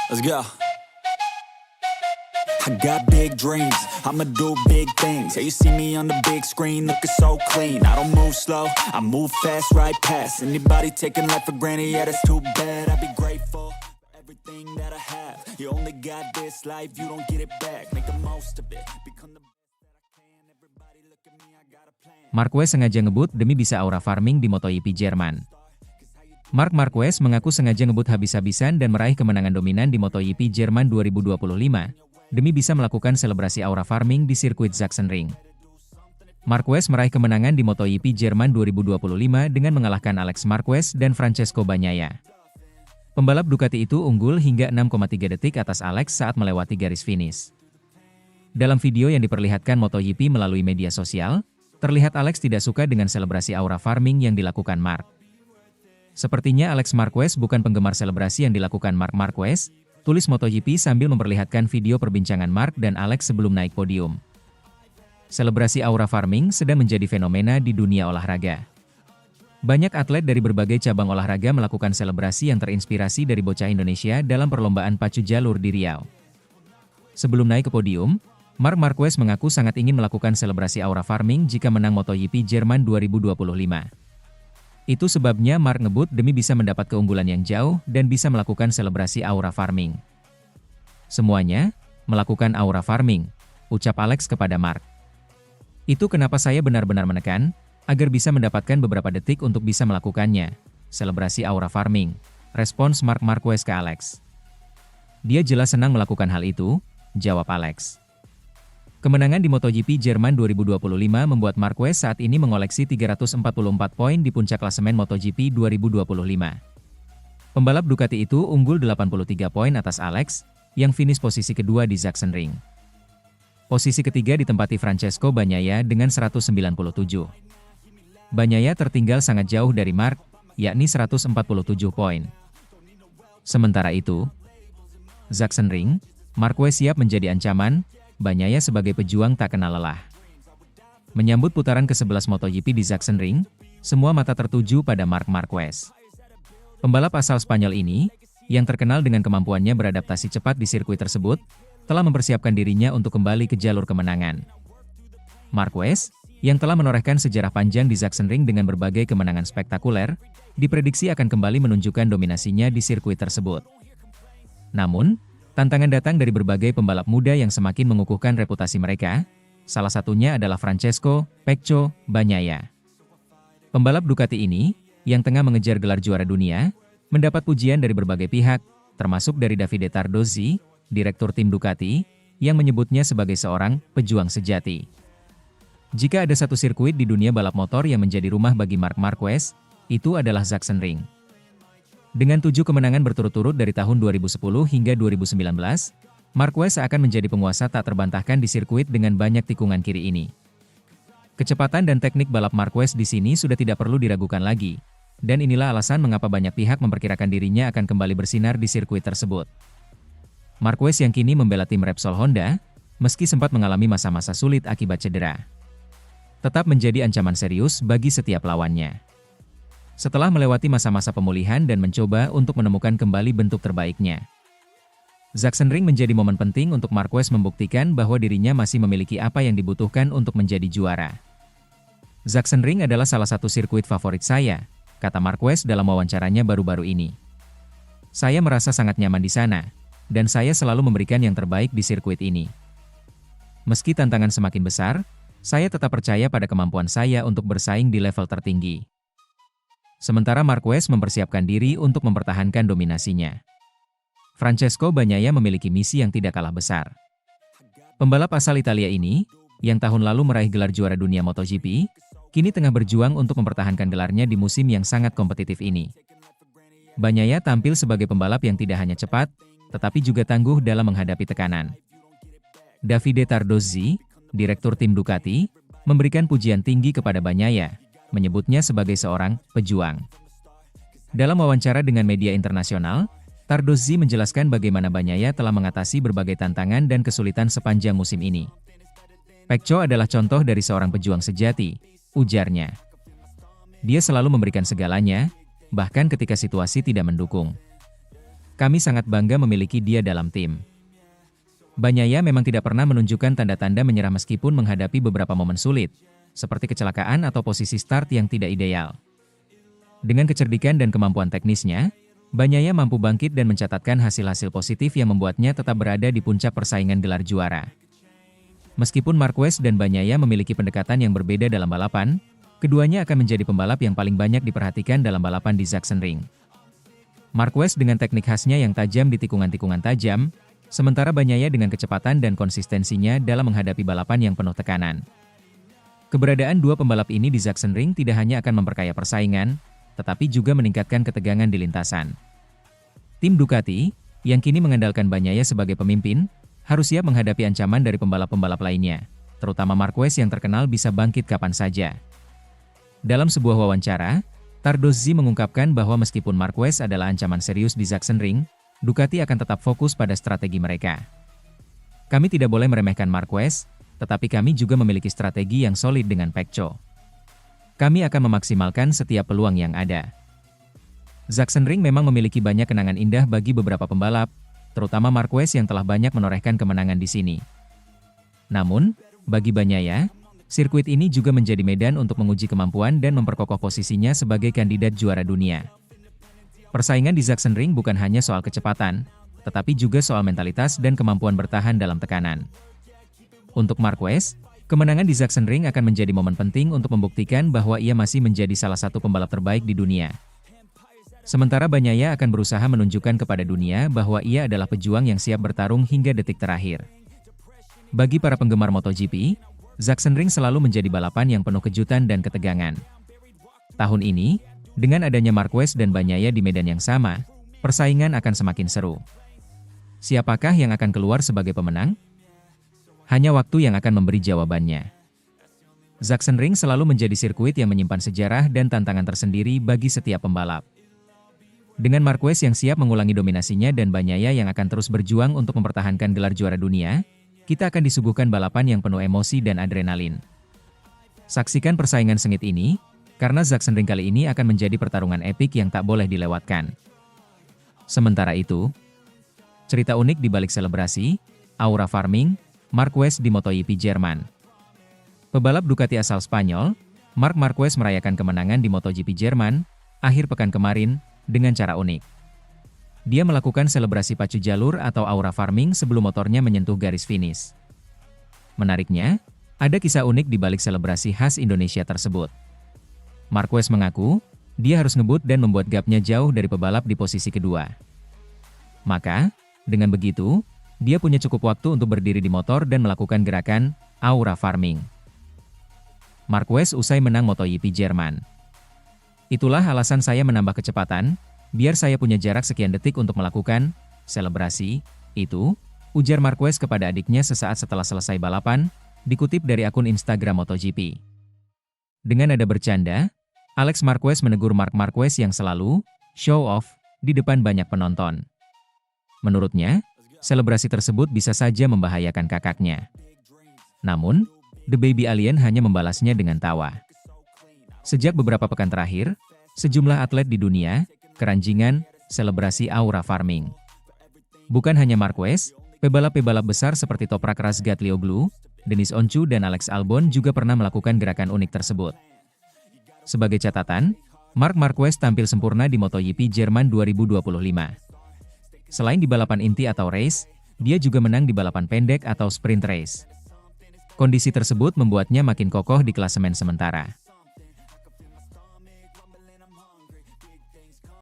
Let's go. I got big dreams, I'ma do big things. Yeah, you see me on the big screen, looking so clean. I don't move slow, I move fast, right past anybody taking life for granted. Yeah, that's too bad. I'd be grateful for everything that I have. You only got this life, you don't get it back. Make the most of it, become the best that I can. Everybody look at me, I got a plan. Marquez sengaja ngebut demi bisa aura farming di MotoGP Jerman. Marc Marquez mengaku sengaja ngebut habis-habisan dan meraih kemenangan dominan di MotoGP Jerman 2025, demi bisa melakukan selebrasi aura farming di sirkuit Sachsenring. Marquez meraih kemenangan di MotoGP Jerman 2025 dengan mengalahkan Alex Marquez dan Francesco Bagnaia. Pembalap Ducati itu unggul hingga 6,3 detik atas Alex saat melewati garis finish. Dalam video yang diperlihatkan MotoGP melalui media sosial, terlihat Alex tidak suka dengan selebrasi aura farming yang dilakukan Marc. Sepertinya Alex Marquez bukan penggemar selebrasi yang dilakukan Marc Marquez, tulis MotoGP sambil memperlihatkan video perbincangan Marc dan Alex sebelum naik podium. Selebrasi aura farming sedang menjadi fenomena di dunia olahraga. Banyak atlet dari berbagai cabang olahraga melakukan selebrasi yang terinspirasi dari bocah Indonesia dalam perlombaan pacu jalur di Riau. Sebelum naik ke podium, Marc Marquez mengaku sangat ingin melakukan selebrasi aura farming jika menang MotoGP Jerman 2025. Itu sebabnya Marc ngebut demi bisa mendapat keunggulan yang jauh dan bisa melakukan selebrasi aura farming. Semuanya, melakukan aura farming, ucap Alex kepada Marc. Itu kenapa saya benar-benar menekan, agar bisa mendapatkan beberapa detik untuk bisa melakukannya. Selebrasi aura farming, respons Marc Marquez ke Alex. Dia jelas senang melakukan hal itu, jawab Alex. Kemenangan di MotoGP Jerman 2025 membuat Marquez saat ini mengoleksi 344 poin di puncak klasemen MotoGP 2025. Pembalap Ducati itu unggul 83 poin atas Alex, yang finish posisi kedua di Sachsenring. Posisi ketiga ditempati Francesco Bagnaia dengan 197. Bagnaia tertinggal sangat jauh dari Marc, yakni 147 poin. Sementara itu, Sachsenring, Marquez siap menjadi ancaman, Bagnaia sebagai pejuang tak kenal lelah. Menyambut putaran ke-11 MotoGP di Sachsenring, semua mata tertuju pada Marc Marquez. Pembalap asal Spanyol ini, yang terkenal dengan kemampuannya beradaptasi cepat di sirkuit tersebut, telah mempersiapkan dirinya untuk kembali ke jalur kemenangan. Marquez, yang telah menorehkan sejarah panjang di Sachsenring dengan berbagai kemenangan spektakuler, diprediksi akan kembali menunjukkan dominasinya di sirkuit tersebut. Namun, tantangan datang dari berbagai pembalap muda yang semakin mengukuhkan reputasi mereka, salah satunya adalah Francesco "Pecco" Bagnaia. Pembalap Ducati ini, yang tengah mengejar gelar juara dunia, mendapat pujian dari berbagai pihak, termasuk dari Davide Tardozzi, direktur tim Ducati, yang menyebutnya sebagai seorang pejuang sejati. Jika ada satu sirkuit di dunia balap motor yang menjadi rumah bagi Marc Marquez, itu adalah Sachsenring. Dengan 7 kemenangan berturut-turut dari tahun 2010 hingga 2019, Marquez akan menjadi penguasa tak terbantahkan di sirkuit dengan banyak tikungan kiri ini. Kecepatan dan teknik balap Marquez di sini sudah tidak perlu diragukan lagi, dan inilah alasan mengapa banyak pihak memperkirakan dirinya akan kembali bersinar di sirkuit tersebut. Marquez yang kini membela tim Repsol Honda, meski sempat mengalami masa-masa sulit akibat cedera, tetap menjadi ancaman serius bagi setiap lawannya. Setelah melewati masa-masa pemulihan dan mencoba untuk menemukan kembali bentuk terbaiknya, Sachsenring menjadi momen penting untuk Marquez membuktikan bahwa dirinya masih memiliki apa yang dibutuhkan untuk menjadi juara. Sachsenring adalah salah satu sirkuit favorit saya, kata Marquez dalam wawancaranya baru-baru ini. Saya merasa sangat nyaman di sana, dan saya selalu memberikan yang terbaik di sirkuit ini. Meski tantangan semakin besar, saya tetap percaya pada kemampuan saya untuk bersaing di level tertinggi. Sementara Marquez mempersiapkan diri untuk mempertahankan dominasinya. Francesco Bagnaia memiliki misi yang tidak kalah besar. Pembalap asal Italia ini, yang tahun lalu meraih gelar juara dunia MotoGP, kini tengah berjuang untuk mempertahankan gelarnya di musim yang sangat kompetitif ini. Bagnaia tampil sebagai pembalap yang tidak hanya cepat, tetapi juga tangguh dalam menghadapi tekanan. Davide Tardozzi, direktur tim Ducati, memberikan pujian tinggi kepada Bagnaia, menyebutnya sebagai seorang pejuang. Dalam wawancara dengan media internasional, Tardozzi menjelaskan bagaimana Bagnaia telah mengatasi berbagai tantangan dan kesulitan sepanjang musim ini. Pecco adalah contoh dari seorang pejuang sejati, ujarnya. Dia selalu memberikan segalanya, bahkan ketika situasi tidak mendukung. Kami sangat bangga memiliki dia dalam tim. Bagnaia memang tidak pernah menunjukkan tanda-tanda menyerah meskipun menghadapi beberapa momen sulit, seperti kecelakaan atau posisi start yang tidak ideal. Dengan kecerdikan dan kemampuan teknisnya, Bagnaia mampu bangkit dan mencatatkan hasil-hasil positif yang membuatnya tetap berada di puncak persaingan gelar juara. Meskipun Marquez dan Bagnaia memiliki pendekatan yang berbeda dalam balapan, keduanya akan menjadi pembalap yang paling banyak diperhatikan dalam balapan di Sachsenring. Marquez dengan teknik khasnya yang tajam di tikungan-tikungan tajam, sementara Bagnaia dengan kecepatan dan konsistensinya dalam menghadapi balapan yang penuh tekanan. Keberadaan dua pembalap ini di Sachsenring tidak hanya akan memperkaya persaingan, tetapi juga meningkatkan ketegangan di lintasan. Tim Ducati, yang kini mengandalkan Bagnaia sebagai pemimpin, harus siap menghadapi ancaman dari pembalap-pembalap lainnya, terutama Marquez yang terkenal bisa bangkit kapan saja. Dalam sebuah wawancara, Tardozzi mengungkapkan bahwa meskipun Marquez adalah ancaman serius di Sachsenring, Ducati akan tetap fokus pada strategi mereka. Kami tidak boleh meremehkan Marquez, tetapi kami juga memiliki strategi yang solid dengan Pecco. Kami akan memaksimalkan setiap peluang yang ada. Sachsenring memang memiliki banyak kenangan indah bagi beberapa pembalap, terutama Marquez yang telah banyak menorehkan kemenangan di sini. Namun, bagi Bagnaia, sirkuit ini juga menjadi medan untuk menguji kemampuan dan memperkokoh posisinya sebagai kandidat juara dunia. Persaingan di Sachsenring bukan hanya soal kecepatan, tetapi juga soal mentalitas dan kemampuan bertahan dalam tekanan. Untuk Marquez, kemenangan di Sachsenring akan menjadi momen penting untuk membuktikan bahwa ia masih menjadi salah satu pembalap terbaik di dunia. Sementara Bagnaia akan berusaha menunjukkan kepada dunia bahwa ia adalah pejuang yang siap bertarung hingga detik terakhir. Bagi para penggemar MotoGP, Sachsenring selalu menjadi balapan yang penuh kejutan dan ketegangan. Tahun ini, dengan adanya Marquez dan Bagnaia di medan yang sama, persaingan akan semakin seru. Siapakah yang akan keluar sebagai pemenang? Hanya waktu yang akan memberi jawabannya. Sachsenring selalu menjadi sirkuit yang menyimpan sejarah dan tantangan tersendiri bagi setiap pembalap. Dengan Marquez yang siap mengulangi dominasinya dan Bagnaia yang akan terus berjuang untuk mempertahankan gelar juara dunia, kita akan disuguhkan balapan yang penuh emosi dan adrenalin. Saksikan persaingan sengit ini, karena Sachsenring kali ini akan menjadi pertarungan epik yang tak boleh dilewatkan. Sementara itu, cerita unik di balik selebrasi, aura farming, Marquez di MotoGP Jerman. Pebalap Ducati asal Spanyol, Marc Marquez merayakan kemenangan di MotoGP Jerman, akhir pekan kemarin, dengan cara unik. Dia melakukan selebrasi pacu jalur atau aura farming sebelum motornya menyentuh garis finish. Menariknya, ada kisah unik di balik selebrasi khas Indonesia tersebut. Marquez mengaku, dia harus ngebut dan membuat gapnya jauh dari pebalap di posisi kedua. Maka, dengan begitu, dia punya cukup waktu untuk berdiri di motor dan melakukan gerakan aura farming. Marquez usai menang MotoGP Jerman. Itulah alasan saya menambah kecepatan, biar saya punya jarak sekian detik untuk melakukan selebrasi itu, ujar Marquez kepada adiknya sesaat setelah selesai balapan, dikutip dari akun Instagram MotoGP. Dengan nada bercanda, Alex Marquez menegur Marc Marquez yang selalu show off di depan banyak penonton. Menurutnya, selebrasi tersebut bisa saja membahayakan kakaknya. Namun, The Baby Alien hanya membalasnya dengan tawa. Sejak beberapa pekan terakhir, sejumlah atlet di dunia keranjingan selebrasi aura farming. Bukan hanya Marquez, pebalap-pebalap besar seperti Toprak Razgatlioglu, Denis Oncu dan Alex Albon juga pernah melakukan gerakan unik tersebut. Sebagai catatan, Marc Marquez tampil sempurna di MotoGP Jerman 2025. Selain di balapan inti atau race, dia juga menang di balapan pendek atau sprint race. Kondisi tersebut membuatnya makin kokoh di klasemen sementara.